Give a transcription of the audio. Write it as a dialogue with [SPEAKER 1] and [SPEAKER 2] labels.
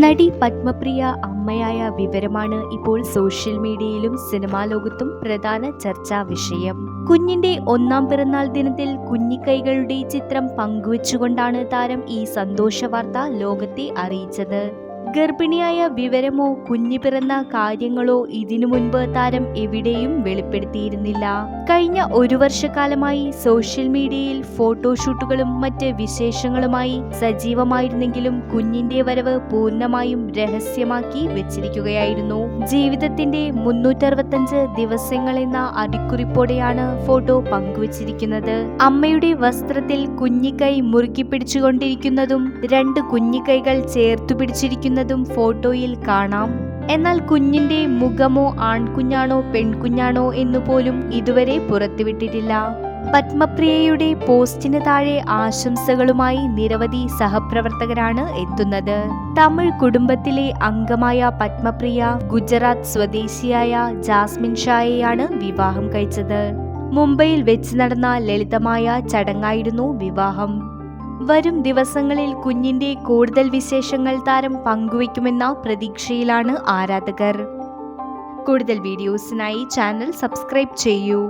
[SPEAKER 1] നടി പത്മപ്രിയ അമ്മയായ വിവരമാണ് ഇപ്പോൾ സോഷ്യൽ മീഡിയയിലും സിനിമാ ലോകത്തും പ്രധാന ചർച്ചാ വിഷയം. കുഞ്ഞിന്റെ 1-ാം പിറന്നാൾ ദിനത്തിൽ കുഞ്ഞിക്കൈകളുടെ ചിത്രം പങ്കുവച്ചുകൊണ്ടാണ് താരം ഈ സന്തോഷ വാർത്ത ലോകത്തെ അറിയിച്ചത്. ഗർഭിണിയായ വിവരമോ കുഞ്ഞ് പിറന്ന കാര്യങ്ങളോ ഇതിനു മുൻപ് താരം എവിടെയും വെളിപ്പെടുത്തിയിരുന്നില്ല. കഴിഞ്ഞ 1 വർഷക്കാലമായി സോഷ്യൽ മീഡിയയിൽ ഫോട്ടോഷൂട്ടുകളും മറ്റ് വിശേഷങ്ങളുമായി സജീവമായിരുന്നെങ്കിലും കുഞ്ഞിന്റെ വരവ് പൂർണ്ണമായും രഹസ്യമാക്കി വെച്ചിരിക്കുകയായിരുന്നു. ജീവിതത്തിന്റെ 365 ദിവസങ്ങൾ എന്ന അടിക്കുറിപ്പോടെയാണ് ഫോട്ടോ പങ്കുവച്ചിരിക്കുന്നത്. അമ്മയുടെ വസ്ത്രത്തിൽ കുഞ്ഞിക്കൈ മുറുക്കി പിടിച്ചുകൊണ്ടിരിക്കുന്നതും 2 കുഞ്ഞിക്കൈകൾ ചേർത്തു പിടിച്ചിരിക്കുന്നതും ഫോട്ടോയിൽ കാണാം. എന്നാൽ കുഞ്ഞിന്റെ മുഖമോ ആൺകുഞ്ഞാണോ പെൺകുഞ്ഞാണോ എന്നുപോലും ഇതുവരെ പുറത്തുവിട്ടിട്ടില്ല. പത്മപ്രിയയുടെ പോസ്റ്റിന് താഴെ ആശംസകളുമായി നിരവധി സഹപ്രവർത്തകരാണ് എത്തുന്നത്. തമിഴ് കുടുംബത്തിലെ അംഗമായ പത്മപ്രിയ ഗുജറാത്ത് സ്വദേശിയായ ജാസ്മിൻ ഷായെയാണ് വിവാഹം കഴിച്ചത്. മുംബൈയിൽ വെച്ച് നടന്ന ലളിതമായ ചടങ്ങായിരുന്നു വിവാഹം. വരും ദിവസങ്ങളിൽ കുഞ്ഞിന്റെ കൂടുതൽ വിശേഷങ്ങൾ താരം പങ്കുവയ്ക്കുമെന്ന പ്രതീക്ഷയിലാണ് ആരാധകർ. കൂടുതൽ വീഡിയോസിനായി ചാനൽ സബ്സ്ക്രൈബ് ചെയ്യൂ.